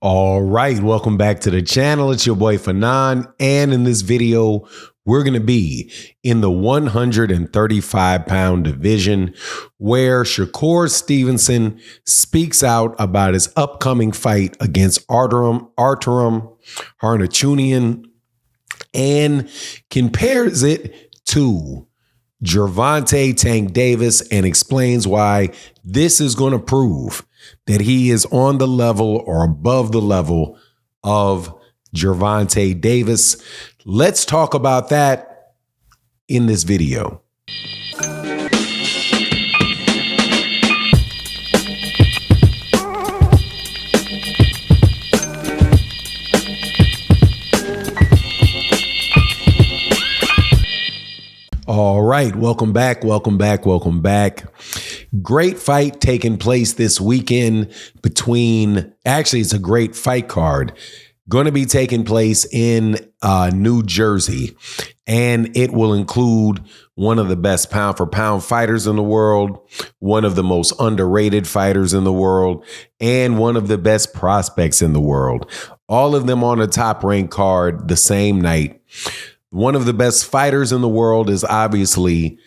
All right, welcome back to the channel. It's your boy Fanon, and in this video, we're going to be in the 135-pound division where Shakur Stevenson speaks out about his upcoming fight against Atrem Harnachunian and compares it to Gervonta Tank Davis and explains why this is going to prove that he is on the level or above the level of Gervonta Davis. Let's talk about that in this video. All right, welcome back. Great fight taking place this weekend it's a great fight card going to be taking place in New Jersey, and it will include one of the best pound for pound fighters in the world, one of the most underrated fighters in the world, and one of the best prospects in the world. All of them on a top ranked card the same night. One of the best fighters in the world is obviously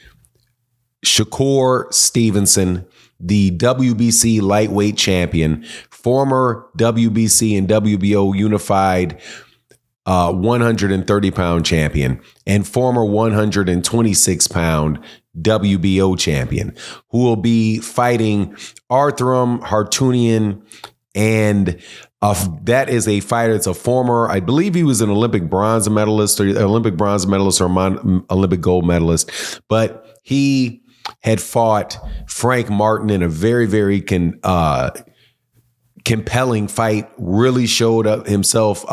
Shakur Stevenson, the WBC lightweight champion, former WBC and WBO unified 130-pound champion, and former 126-pound WBO champion, who will be fighting Atrem Harnachunian. And that is a fighter. It's a former, I believe he was an Olympic bronze medalist or Olympic gold medalist, but he had fought Frank Martin in a very, very compelling fight, really showed up himself,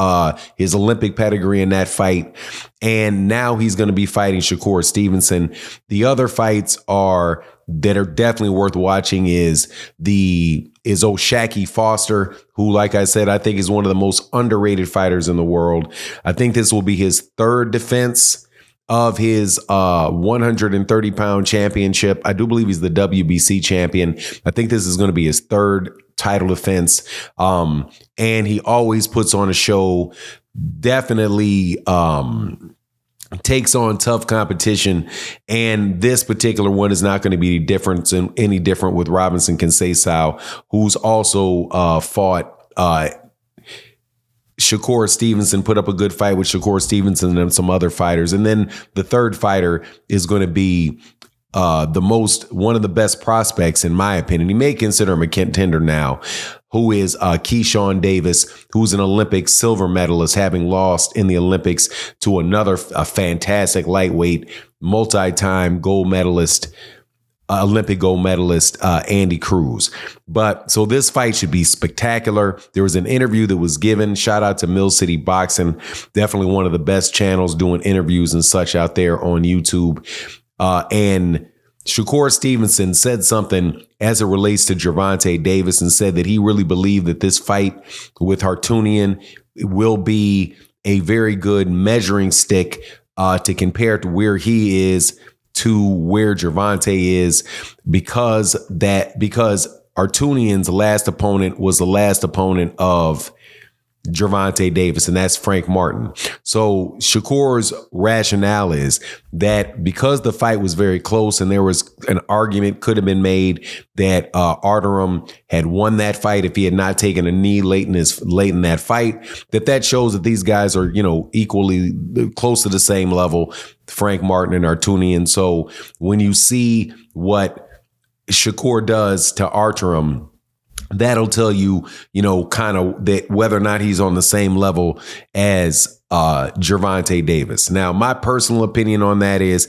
his Olympic pedigree in that fight. And now he's going to be fighting Shakur Stevenson. The other fights that are definitely worth watching is O'Shaquie Foster, who, like I said, I think is one of the most underrated fighters in the world. I think this will be his third defense of his 130-pound championship. I do believe he's the WBC champion. I think this is going to be his third title defense. And he always puts on a show, definitely takes on tough competition. And this particular one is not going to be any different with Robinson Conceição, who's also fought Shakur Stevenson, put up a good fight with Shakur Stevenson and some other fighters. And then the third fighter is going to be one of the best prospects, in my opinion. He may consider him a contender now, who is Keyshawn Davis, who's an Olympic silver medalist, having lost in the Olympics to a fantastic lightweight, multi-time gold medalist, Olympic gold medalist, Andy Cruz. So this fight should be spectacular. There was an interview that was given. Shout out to Mill City Boxing. Definitely one of the best channels doing interviews and such out there on YouTube. And Shakur Stevenson said something as it relates to Gervonta Davis and said that he really believed that this fight with Harnachunian will be a very good measuring stick to compare to where he is to where Gervonta is, because Harnachunian's last opponent was the last opponent of Gervonta Davis, and that's Frank Martin. So Shakur's rationale is that because the fight was very close and there was an argument could have been made that Atrem had won that fight if he had not taken a knee late in that fight, that shows that these guys are, equally close to the same level, Frank Martin and Harnachunian. So when you see what Shakur does to Atrem, that'll tell you, kind of that whether or not he's on the same level as Gervonta Davis. Now, my personal opinion on that is,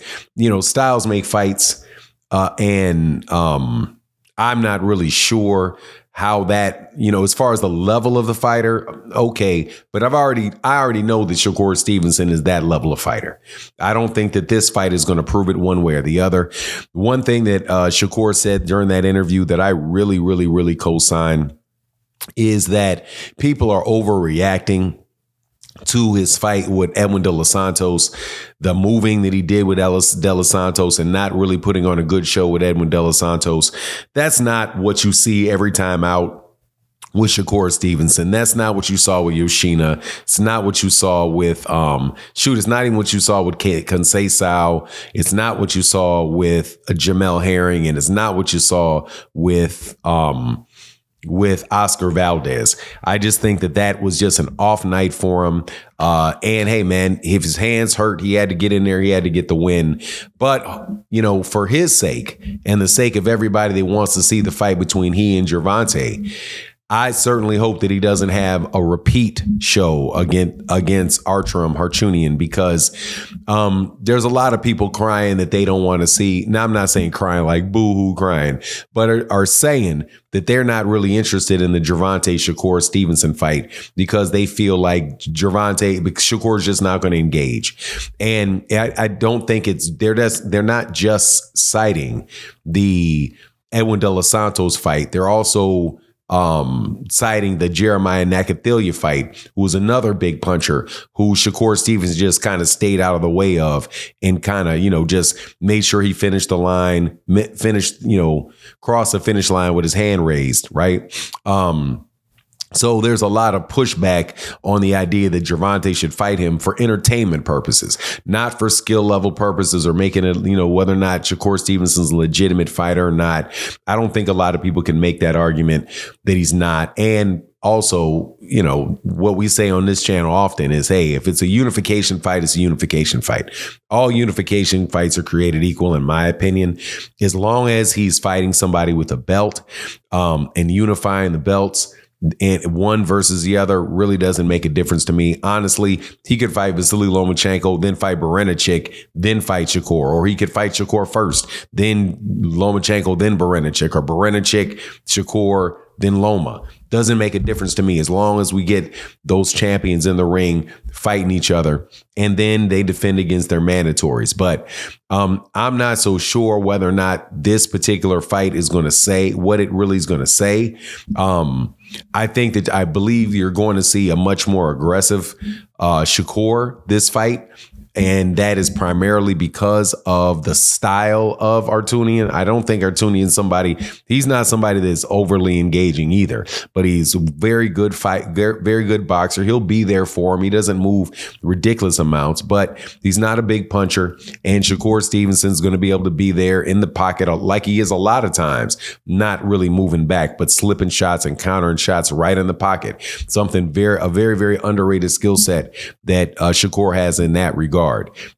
styles make fights, and I'm not really sure how that, as far as the level of the fighter, okay, but I already know that Shakur Stevenson is that level of fighter. I don't think that this fight is going to prove it one way or the other. One thing that Shakur said during that interview that I really, really, really co-sign is that people are overreacting to his fight with Edwin De Los Santos, the moving that he did with De Los Santos and not really putting on a good show with Edwin De Los Santos. That's not what you see every time out with Shakur Stevenson. That's not what you saw with Yoshina. It's not what you saw with it's not even what you saw with Conceição. It's not what you saw with Jamel Herring, and it's not what you saw with Oscar Valdez. I just think that was just an off night for him. And hey, man, if his hands hurt, he had to get in there. He had to get the win. But, for his sake and the sake of everybody that wants to see the fight between he and Gervonta, I certainly hope that he doesn't have a repeat show against Atrem Hartunian, because there's a lot of people crying that they don't want to see. Now, I'm not saying crying like boo-hoo crying, but are saying that they're not really interested in the Gervonta Shakur Stevenson fight because they feel like Shakur's just not going to engage. And I don't think they're not just citing the Edwin De Los Santos fight. They're also citing the Jeremiah Nakathila fight, who was another big puncher who Shakur Stevens just kind of stayed out of the way of and kind of, just made sure he finished the line, crossed the finish line with his hand raised, right? So there's a lot of pushback on the idea that Gervonta should fight him for entertainment purposes, not for skill level purposes or making it, whether or not Shakur Stevenson's a legitimate fighter or not. I don't think a lot of people can make that argument that he's not. And also, what we say on this channel often is, hey, if it's a unification fight, it's a unification fight. All unification fights are created equal, in my opinion, as long as he's fighting somebody with a belt and unifying the belts. And one versus the other really doesn't make a difference to me. Honestly, he could fight Vasily Lomachenko, then fight Berincic, then fight Shakur. Or he could fight Shakur first, then Lomachenko, then Berincic. Or Berincic, Shakur, then Loma. Doesn't make a difference to me as long as we get those champions in the ring fighting each other and then they defend against their mandatories. But I'm not so sure whether or not this particular fight is going to say what it really is going to say. I believe you're going to see a much more aggressive Shakur this fight. And that is primarily because of the style of Artunian. I don't think Artunian's he's not somebody that's overly engaging either, but he's a very good very good boxer. He'll be there for him. He doesn't move ridiculous amounts, but he's not a big puncher. And Shakur Stevenson's going to be able to be there in the pocket like he is a lot of times, not really moving back, but slipping shots and countering shots right in the pocket. A very, very underrated skill set that Shakur has in that regard.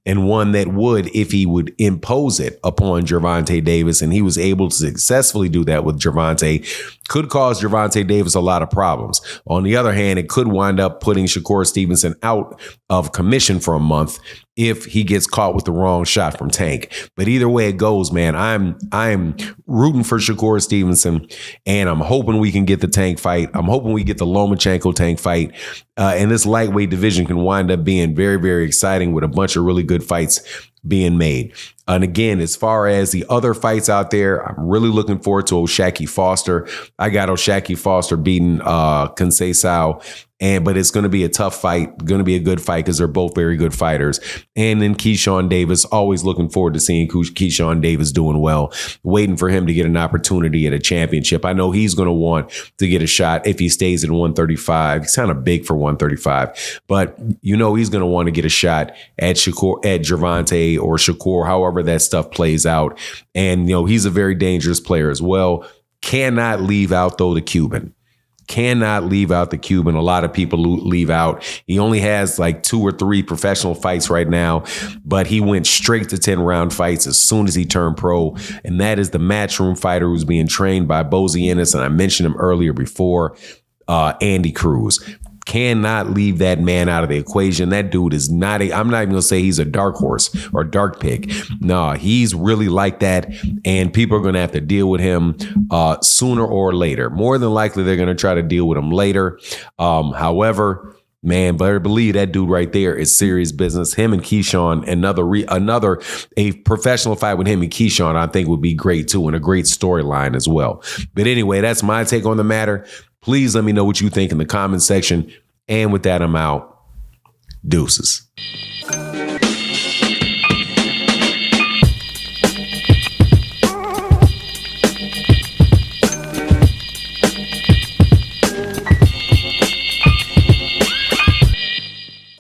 And one that would, if he would impose it upon Gervonta Davis, and he was able to successfully do that with Gervonta, could cause Gervonta Davis a lot of problems. On the other hand, it could wind up putting Shakur Stevenson out of commission for a month if he gets caught with the wrong shot from Tank. But either way it goes, man, I'm rooting for Shakur Stevenson, and I'm hoping we can get the Tank fight. I'm hoping we get the Lomachenko Tank fight. And this lightweight division can wind up being very, very exciting with a bunch of really good fights being made. And again, as far as the other fights out there, I'm really looking forward to O'Shaquie Foster. I got O'Shaquie Foster beating Conceição. But it's going to be a tough fight, going to be a good fight because they're both very good fighters. And then Keyshawn Davis, always looking forward to seeing Keyshawn Davis doing well, waiting for him to get an opportunity at a championship. I know he's going to want to get a shot if he stays at 135. He's kind of big for 135, but he's going to want to get a shot at Gervonta or Shakur, however that stuff plays out. And, he's a very dangerous player as well. Cannot leave out, though, the Cuban. Cannot leave out the Cuban. A lot of people leave out. He only has like 2 or 3 professional fights right now, but he went straight to 10-round fights as soon as he turned pro. And that is the matchroom fighter who's being trained by Bozy Ennis. And I mentioned him earlier before, Andy Cruz. Cannot leave that man out of the equation. That dude is not I'm not even going to say he's a dark horse or dark pick. No, he's really like that. And people are going to have to deal with him sooner or later. More than likely, they're going to try to deal with him later. However, man, better believe that dude right there is serious business. Him and Keyshawn, a professional fight with him and Keyshawn, I think would be great too, and a great storyline as well. But anyway, that's my take on the matter. Please let me know what you think in the comment section. And with that, I'm out. Deuces.